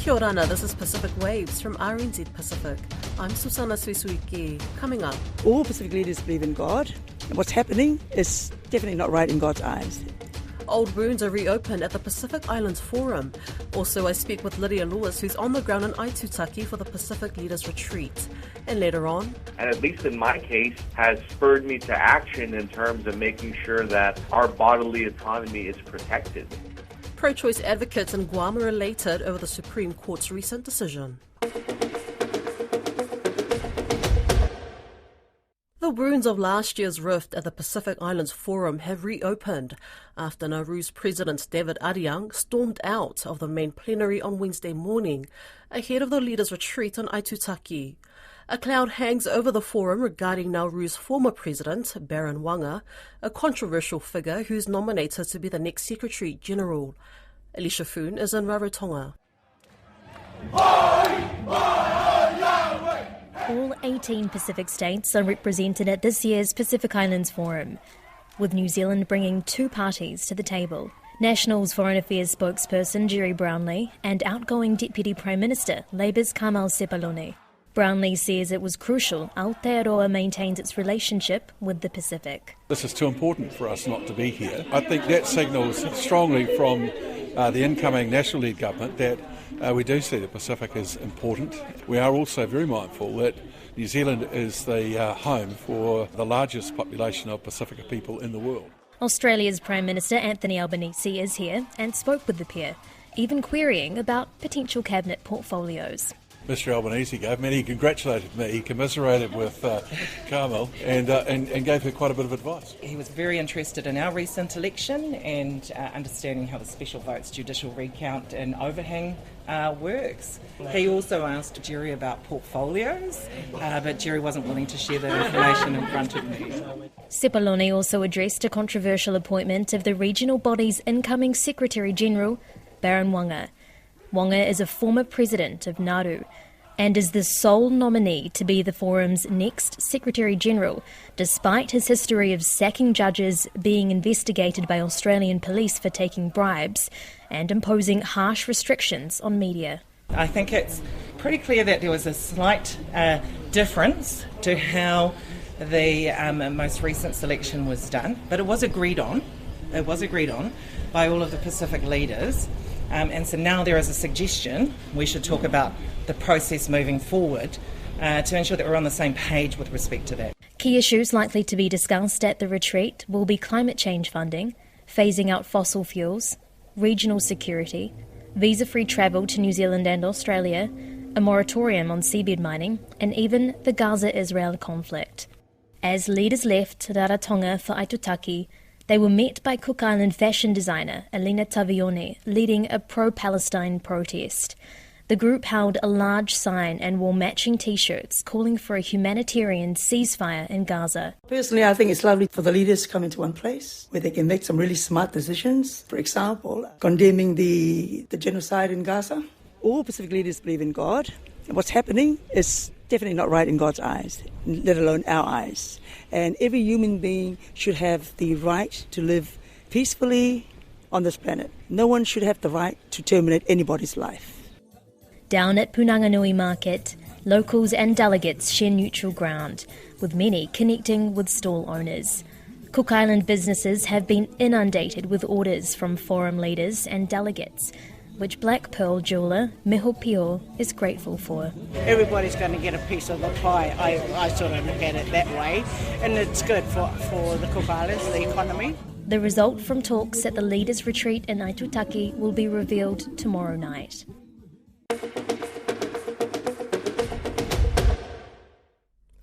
Kia orana, this is Pacific Waves from RNZ Pacific. I'm Susana Suisuiki. Coming up. All Pacific leaders believe in God. And what's happening is definitely not right in God's eyes. Old wounds are reopened at the Pacific Islands Forum. Also, I speak with Lydia Lewis, who's on the ground in Aitutaki for the Pacific Leaders Retreat. And later on... And at least in my case, has spurred me to action in terms of making sure that our bodily autonomy is protected. Pro-choice advocates in Guam are elated over the Supreme Court's recent decision. The wounds of last year's rift at the Pacific Islands Forum have reopened after Nauru's President David Ariang stormed out of the main plenary on Wednesday morning ahead of the leaders' retreat on Aitutaki. A cloud hangs over the forum regarding Nauru's former president, Baron Wanga, a controversial figure who's nominated to be the next Secretary General. Alicia Foon is in Rarotonga. All 18 Pacific states are represented at this year's Pacific Islands Forum, with New Zealand bringing two parties to the table. National's Foreign Affairs spokesperson Jerry Brownlee and outgoing Deputy Prime Minister Labour's Kamal Sepalone. Brownlee says it was crucial Aotearoa maintains its relationship with the Pacific. This is too important for us not to be here. I think that signals strongly from the incoming National-led government that we do see the Pacific as important. We are also very mindful that New Zealand is the home for the largest population of Pacifica people in the world. Australia's Prime Minister Anthony Albanese is here and spoke with the pair, even querying about potential cabinet portfolios. Mr Albanese gave me, he congratulated me, he commiserated with Carmel and gave her quite a bit of advice. He was very interested in our recent election and understanding how the special votes, judicial recount and overhang works. He also asked Jerry about portfolios, but Jerry wasn't willing to share that information in front of me. Sepalone also addressed a controversial appointment of the regional body's incoming Secretary General, Baron Wanga. Wanga is a former president of Nauru and is the sole nominee to be the forum's next Secretary-General, despite his history of sacking judges, being investigated by Australian police for taking bribes, and imposing harsh restrictions on media. I think it's pretty clear that there was a slight difference to how the most recent selection was done, but it was agreed on. It was agreed on by all of the Pacific leaders. And so now there is a suggestion we should talk about the process moving forward to ensure that we're on the same page with respect to that. Key issues likely to be discussed at the retreat will be climate change funding, phasing out fossil fuels, regional security, visa-free travel to New Zealand and Australia, a moratorium on seabed mining, and even the Gaza-Israel conflict. As leaders left Rarotonga for Aitutaki, they were met by Cook Island fashion designer Elena Tavione leading a pro-Palestine protest. The group held a large sign and wore matching T-shirts calling for a humanitarian ceasefire in Gaza. Personally, I think it's lovely for the leaders to come into one place where they can make some really smart decisions. For example, condemning the genocide in Gaza. All Pacific leaders believe in God. And what's happening is definitely not right in God's eyes, let alone our eyes. And every human being should have the right to live peacefully on this planet. No one should have the right to terminate anybody's life. Down at Punanganui Market, locals and delegates share neutral ground, with many connecting with stall owners. Cook Island businesses have been inundated with orders from forum leaders and delegates, which Black Pearl jeweller Miho Pio is grateful for. Everybody's going to get a piece of the pie. I sort of look at it that way, and it's good for the Cook Islands, the economy. The result from talks at the leaders' retreat in Aitutaki will be revealed tomorrow night.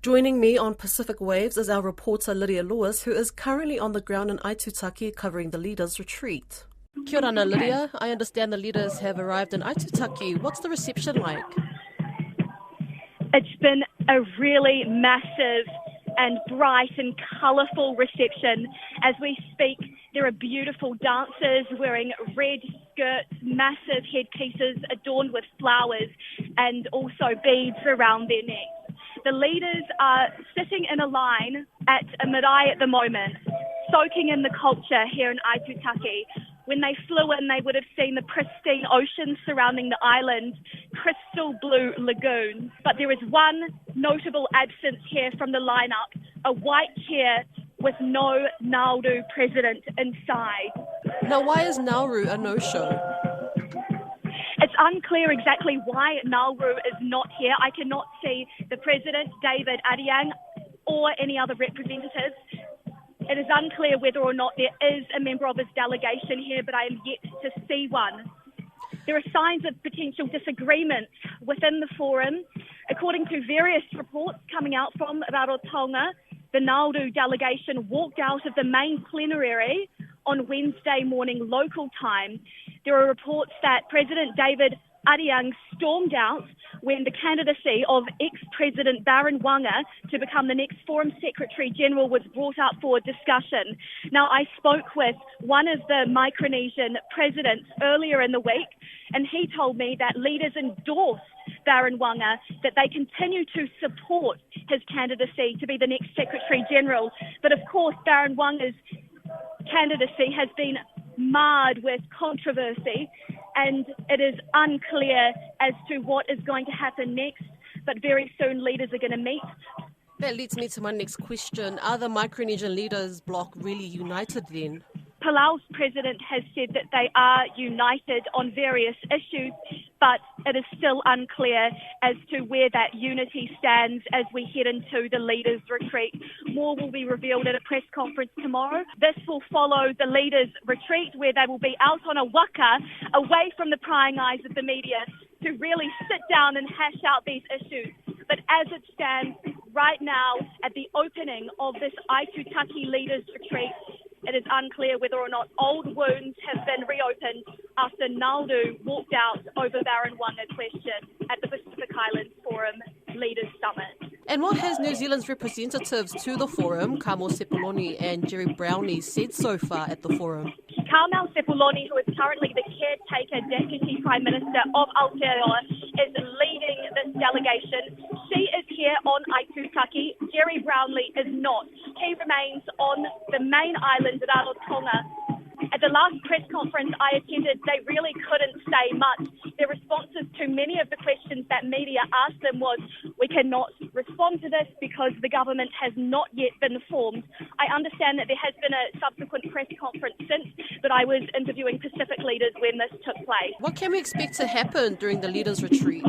Joining me on Pacific Waves is our reporter Lydia Lewis, who is currently on the ground in Aitutaki covering the leaders' retreat. Kia orana, Lydia. I understand the leaders have arrived in Aitutaki. What's the reception like? It's been a really massive and bright and colourful reception. As we speak, there are beautiful dancers wearing red skirts, massive headpieces adorned with flowers, and also beads around their necks. The leaders are sitting in a line at a marae at the moment. soaking in the culture here in Aitutaki. When they flew in, they would have seen the pristine ocean surrounding the island, crystal blue lagoons. But there is one notable absence here from the lineup, a white chair with no Nauru president inside. Now, why is Nauru a no-show? It's unclear exactly why Nauru is not here. I cannot see the president, David Adiang, or any other representatives. It is unclear whether or not there is a member of his delegation here, but I am yet to see one. There are signs of potential disagreements within the forum. According to various reports coming out from Rarotonga, the Nauru delegation walked out of the main plenary on Wednesday morning local time. There are reports that President David Adiang stormed out when the candidacy of ex-President Baron Wanga to become the next Forum Secretary-General was brought up for discussion. Now, I spoke with one of the Micronesian presidents earlier in the week, and he told me that leaders endorsed Baron Wanga, that they continue to support his candidacy to be the next Secretary-General. But of course, Baron Wanga's candidacy has been marred with controversy, and it is unclear as to what is going to happen next, but very soon leaders are going to meet. That leads me to my next question. Are the Micronesian leaders bloc really united then? Palau's president has said that they are united on various issues, but it is still unclear as to where that unity stands as we head into the leaders' retreat. More will be revealed at a press conference tomorrow. This will follow the leaders' retreat, where they will be out on a waka, away from the prying eyes of the media, to really sit down and hash out these issues. But as it stands right now, at the opening of this Aitutaki leaders' retreat, it is unclear whether or not old wounds have been reopened after Nauru walked out over Baron Wanga's question at the Pacific Islands Forum Leaders Summit. And what has New Zealand's representatives to the forum, Carmel Sepuloni and Jerry Brownlee, said so far at the forum? Carmel Sepuloni, who is currently the caretaker Deputy Prime Minister of Aotearoa, is leading this delegation. She is here on Aitutaki. Jerry Brownlee is not. He remains on the main island at Rarotonga. At the last press conference I attended, they really couldn't say much. Their responses to many of the questions that media asked them was, we cannot respond to this because the government has not yet been formed. I understand that there has been a subsequent press conference since, but I was interviewing Pacific leaders when this took place. What can we expect to happen during the leaders' retreat?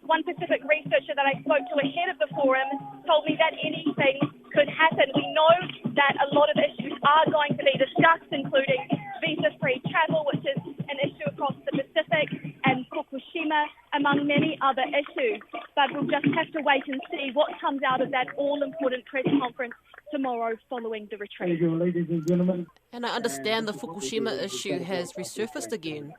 One Pacific researcher that I spoke to ahead of the forum told me that anything could happen. We know that a lot of issues are going to be discussed, including visa-free travel, which is an issue across the Pacific, and Fukushima, among many other issues. But we'll just have to wait and see what comes out of that all-important press conference tomorrow following the retreat. Ladies and gentlemen. And I understand the Fukushima issue has resurfaced again.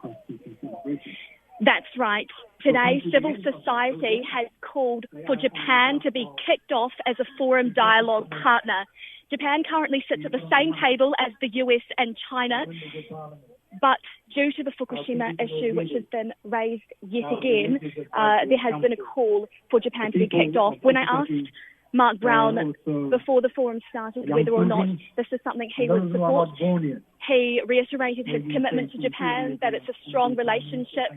That's right. Today, civil society has called for Japan to be kicked off as a forum dialogue partner. Japan currently sits at the same table as the US and China, but due to the Fukushima issue, which has been raised yet again, there has been a call for Japan to be kicked off. When I asked Mark Brown before the forum started whether or not this is something he would support, he reiterated his commitment to Japan, that it's a strong relationship.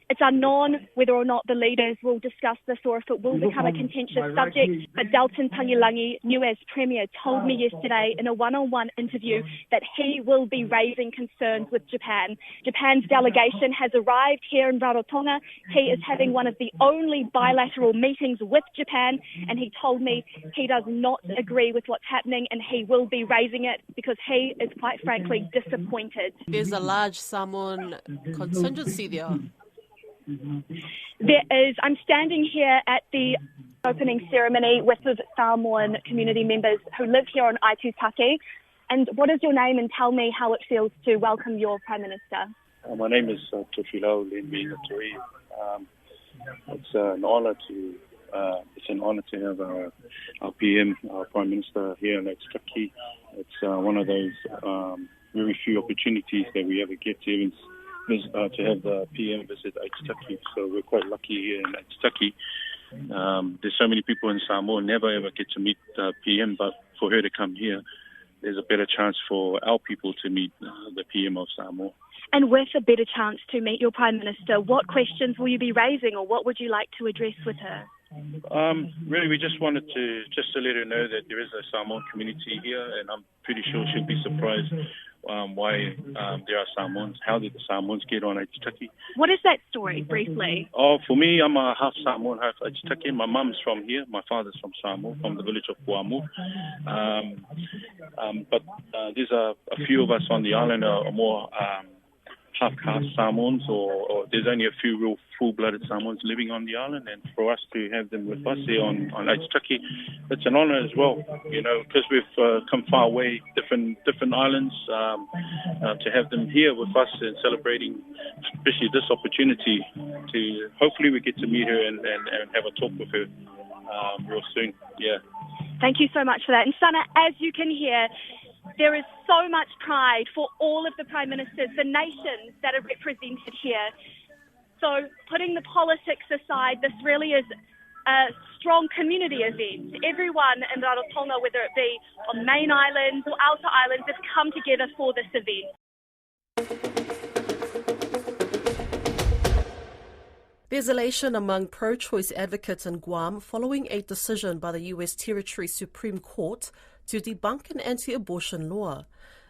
It's unknown whether or not the leaders will discuss this or if it will become a contentious subject, but Dalton Pangilangi, new as Premier, told me yesterday in a one-on-one interview that he will be raising concerns with Japan. Japan's delegation has arrived here in Rarotonga. He is having one of the only bilateral meetings with Japan, and he told me he does not agree with what's happening and he will be raising it because he is quite frankly disappointed. There's a large Samoan contingency there. There is. I'm standing here at the opening ceremony with the Samoan community members who live here on Aitutaki. And what is your name, and tell me how it feels to welcome your Prime Minister? My name is Tufilao Lenbi Naturi. It's an honour to have our PM, our Prime Minister here in Aitutaki. It's one of those very few opportunities that we ever get to have the PM visit Aitutaki. So we're quite lucky here in Aitutaki. There's so many people in Samoa never ever get to meet the PM, but for her to come here, there's a better chance for our people to meet the PM of Samoa. And with a better chance to meet your Prime Minister, what questions will you be raising or what would you like to address with her? Really, we just wanted to let her know that there is a Samoan community here, and I'm pretty sure she'll be surprised why there are Samoans. How did the Samoans get on Aitutaki? What is that story, briefly? Oh, for me, I'm a half Samoan, half Aitutaki. My mum's from here. My father's from Samoa, from the village of Guam. But there's a few of us on the island are more half-caste Samoans, or there's only a few real full-blooded Samoans living on the island, and for us to have them with us here on Aitutaki, it's an honour as well, because we've come far away, different islands, to have them here with us and celebrating, especially this opportunity to hopefully we get to meet her and have a talk with her real soon. Yeah. Thank you so much for that. And Sana, as you can hear, there is so much pride for all of the Prime Ministers, the nations that are represented here. So putting the politics aside, this really is a strong community event. Everyone in Rarotonga, whether it be on main islands or outer islands, have come together for this event. There's elation among pro-choice advocates in Guam following a decision by the U.S. Territory Supreme Court to debunk an anti-abortion law.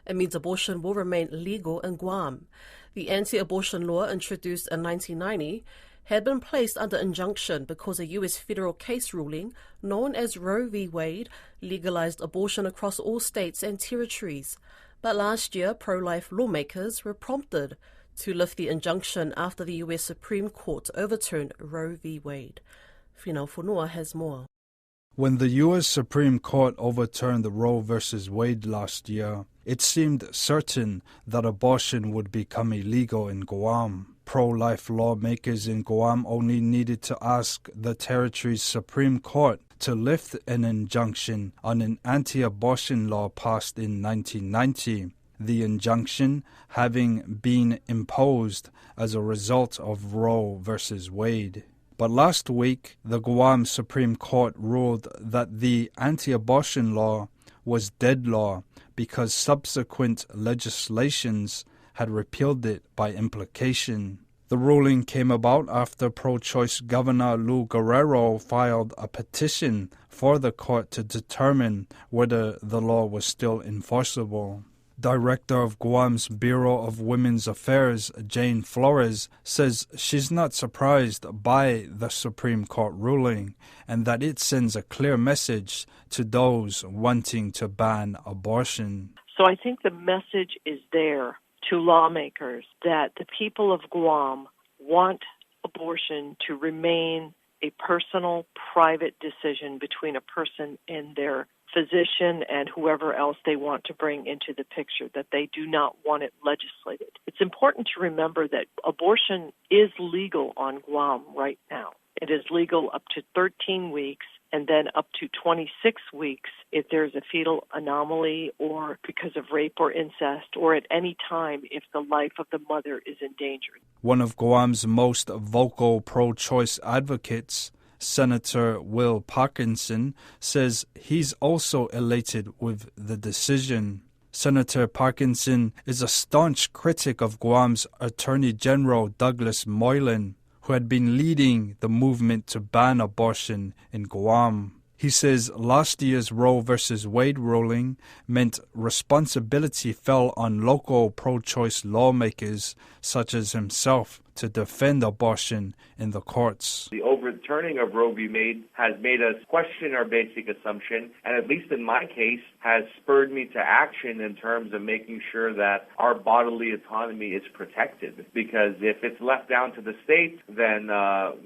It means abortion will remain legal in Guam. The anti-abortion law, introduced in 1990, had been placed under injunction because a U.S. federal case ruling known as Roe v. Wade legalized abortion across all states and territories. But last year, pro-life lawmakers were prompted to lift the injunction after the U.S. Supreme Court overturned Roe v. Wade. Finau Fonua has more. When the U.S. Supreme Court overturned the Roe v. Wade last year, it seemed certain that abortion would become illegal in Guam. Pro-life lawmakers in Guam only needed to ask the territory's Supreme Court to lift an injunction on an anti-abortion law passed in 1990. The injunction having been imposed as a result of Roe v. Wade. But last week, the Guam Supreme Court ruled that the anti-abortion law was dead law because subsequent legislations had repealed it by implication. The ruling came about after pro-choice Governor Lou Guerrero filed a petition for the court to determine whether the law was still enforceable. Director of Guam's Bureau of Women's Affairs, Jane Flores, says she's not surprised by the Supreme Court ruling and that it sends a clear message to those wanting to ban abortion. So I think the message is there to lawmakers that the people of Guam want abortion to remain a personal, private decision between a person and their physician and whoever else they want to bring into the picture, that they do not want it legislated. It's important to remember that abortion is legal on Guam right now. It is legal up to 13 weeks and then up to 26 weeks if there's a fetal anomaly or because of rape or incest, or at any time if the life of the mother is endangered. One of Guam's most vocal pro-choice advocates, Senator Will Parkinson, says he's also elated with the decision. Senator Parkinson is a staunch critic of Guam's Attorney General Douglas Moylan, who had been leading the movement to ban abortion in Guam. He says last year's Roe v. Wade ruling meant responsibility fell on local pro-choice lawmakers such as himself to defend abortion in the courts. The overturning of Roe v. Wade has made us question our basic assumption, and at least in my case, has spurred me to action in terms of making sure that our bodily autonomy is protected. Because if it's left down to the states, then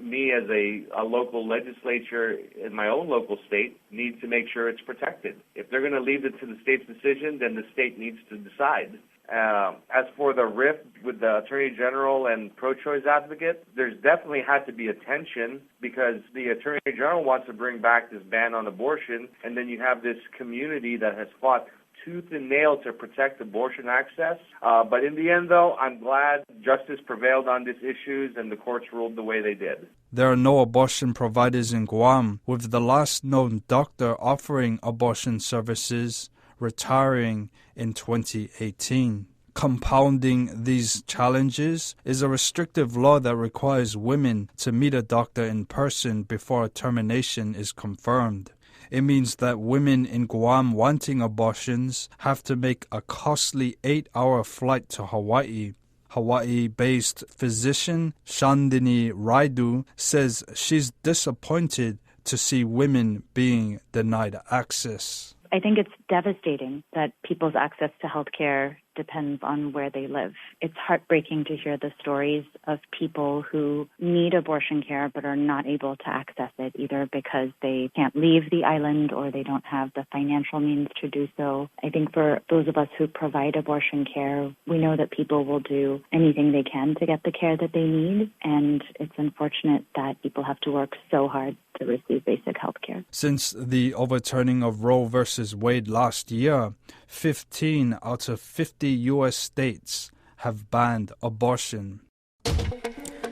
me as a local legislature in my own local state needs to make sure it's protected. If they're going to leave it to the state's decision, then the state needs to decide. As for the rift with the Attorney General and pro-choice advocate, there's definitely had to be a tension because the Attorney General wants to bring back this ban on abortion, and then you have this community that has fought tooth and nail to protect abortion access. But in the end, though, I'm glad justice prevailed on these issues and the courts ruled the way they did. There are no abortion providers in Guam, with the last known doctor offering abortion services retiring in 2018. Compounding these challenges is a restrictive law that requires women to meet a doctor in person before a termination is confirmed. It means that women in Guam wanting abortions have to make a costly 8-hour flight to Hawaii. Hawaii-based physician Shandini Raidu says she's disappointed to see women being denied access. I think it's devastating that people's access to health care depends on where they live. It's heartbreaking to hear the stories of people who need abortion care but are not able to access it, either because they can't leave the island or they don't have the financial means to do so. I think for those of us who provide abortion care, we know that people will do anything they can to get the care that they need, and it's unfortunate that people have to work so hard to receive basic health care. Since the overturning of Roe versus Wade last year, 15 out of 50 U.S. states have banned abortion.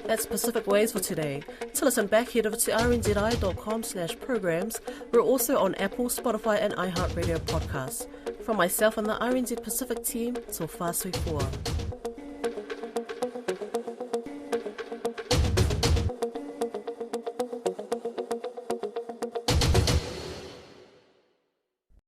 That's Pacific Ways for today. To listen back, head over to rnzi.com/programs. We're also on Apple, Spotify and iHeartRadio podcasts. From myself and the RNZ Pacific team, till Fasui 4.